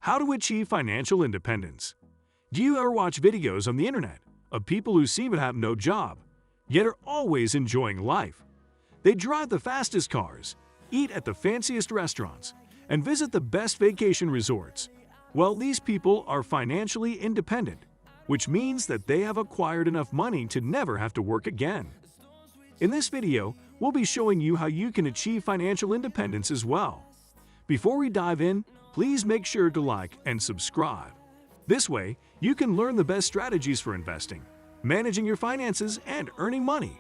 How to achieve financial independence. Do you ever watch videos on the internet of people who seem to have no job, yet are always enjoying life? They drive the fastest cars, eat at the fanciest restaurants, and visit the best vacation resorts. Well, these people are financially independent, which means that they have acquired enough money to never have to work again. In this video, we'll be showing you how you can achieve financial independence as well. Before we dive in, please make sure to like and subscribe. This way, you can learn the best strategies for investing, managing your finances, and earning money.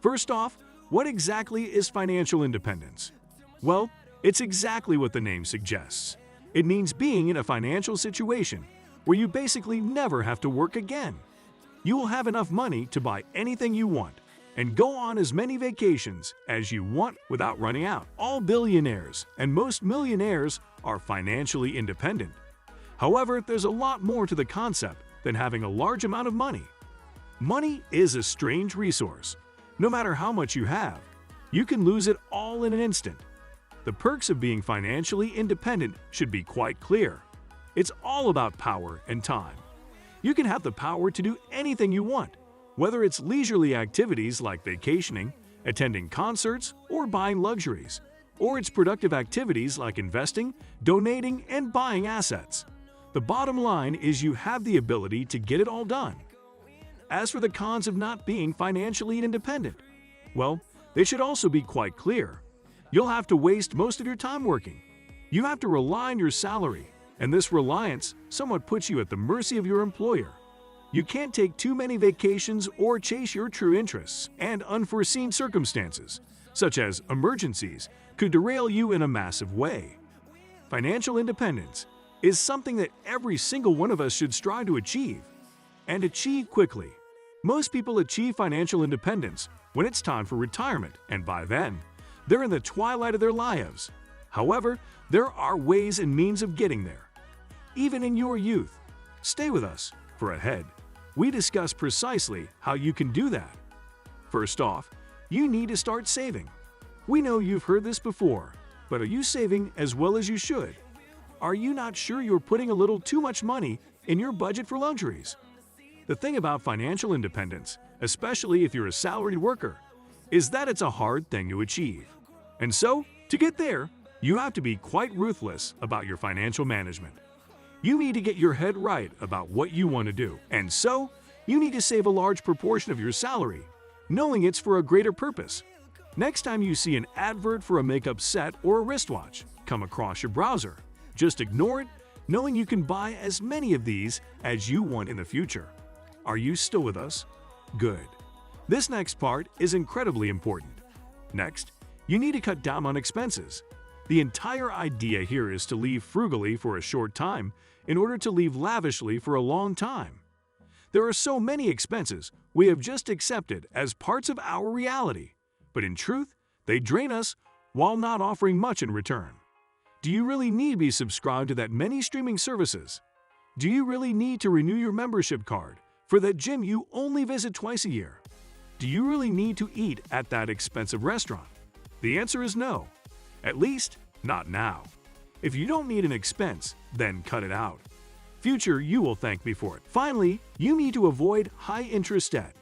First off, what exactly is financial independence? Well, it's exactly what the name suggests. It means being in a financial situation where you basically never have to work again. You will have enough money to buy anything you want and go on as many vacations as you want without running out. All billionaires and most millionaires are financially independent. However, there's a lot more to the concept than having a large amount of money. Money is a strange resource. No matter how much you have, you can lose it all in an instant. The perks of being financially independent should be quite clear. It's all about power and time. You can have the power to do anything you want, whether it's leisurely activities like vacationing, attending concerts, or buying luxuries, or it's productive activities like investing, donating, and buying assets. The bottom line is you have the ability to get it all done. As for the cons of not being financially independent, well, they should also be quite clear. You'll have to waste most of your time working. You have to rely on your salary, and this reliance somewhat puts you at the mercy of your employer. You can't take too many vacations or chase your true interests, and unforeseen circumstances, such as emergencies, could derail you in a massive way. Financial independence is something that every single one of us should strive to achieve, and achieve quickly. Most people achieve financial independence when it's time for retirement, and by then, they're in the twilight of their lives. However, there are ways and means of getting there. Even in your youth, stay with us for ahead. We discuss precisely how you can do that. First off, you need to start saving. We know you've heard this before, but are you saving as well as you should? Are you not sure you're putting a little too much money in your budget for luxuries? The thing about financial independence, especially if you're a salaried worker, is that it's a hard thing to achieve. And so, to get there, you have to be quite ruthless about your financial management. You need to get your head right about what you want to do, and so, you need to save a large proportion of your salary, knowing it's for a greater purpose. Next time you see an advert for a makeup set or a wristwatch come across your browser, just ignore it, knowing you can buy as many of these as you want in the future. Are you still with us? Good. This next part is incredibly important. Next, you need to cut down on expenses. The entire idea here is to live frugally for a short time in order to live lavishly for a long time. There are so many expenses we have just accepted as parts of our reality, but in truth, they drain us while not offering much in return. Do you really need to be subscribed to that many streaming services? Do you really need to renew your membership card for that gym you only visit twice a year? Do you really need to eat at that expensive restaurant? The answer is no. At least, not now. If you don't need an expense, then cut it out. Future, you will thank me for it. Finally, you need to avoid high-interest debt.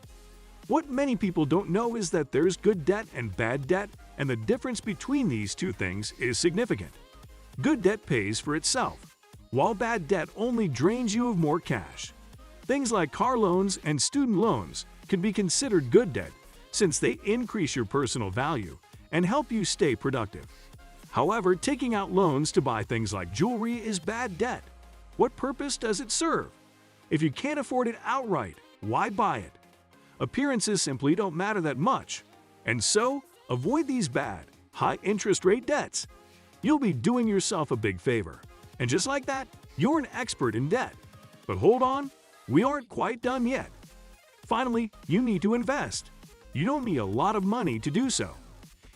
What many people don't know is that there's good debt and bad debt, and the difference between these two things is significant. Good debt pays for itself, while bad debt only drains you of more cash. Things like car loans and student loans can be considered good debt since they increase your personal value and help you stay productive. However, taking out loans to buy things like jewelry is bad debt. What purpose does it serve? If you can't afford it outright, why buy it? Appearances simply don't matter that much, and so avoid these bad, high-interest rate debts. You'll be doing yourself a big favor. And just like that, you're an expert in debt. But hold on, we aren't quite done yet. Finally, you need to invest. You don't need a lot of money to do so.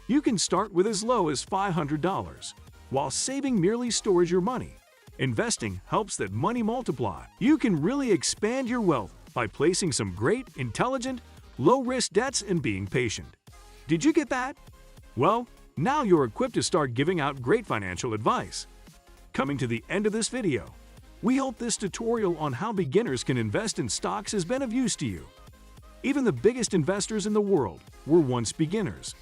You can start with as low as $500, while saving merely stores your money. Investing helps that money multiply. You can really expand your wealth by placing some great, intelligent, low-risk debts and being patient. Did you get that? Well, now you're equipped to start giving out great financial advice. Coming to the end of this video, we hope this tutorial on how beginners can invest in stocks has been of use to you. Even the biggest investors in the world were once beginners.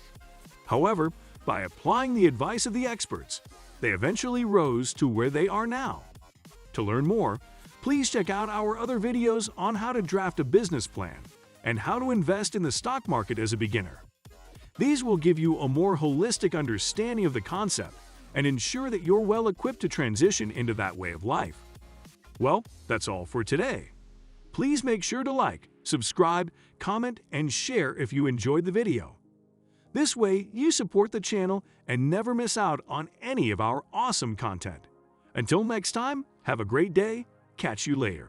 However, by applying the advice of the experts, they eventually rose to where they are now. To learn more, please check out our other videos on how to draft a business plan and how to invest in the stock market as a beginner. These will give you a more holistic understanding of the concept and ensure that you're well equipped to transition into that way of life. Well, that's all for today. Please make sure to like, subscribe, comment, and share if you enjoyed the video. This way, you support the channel and never miss out on any of our awesome content. Until next time, have a great day. Catch you later.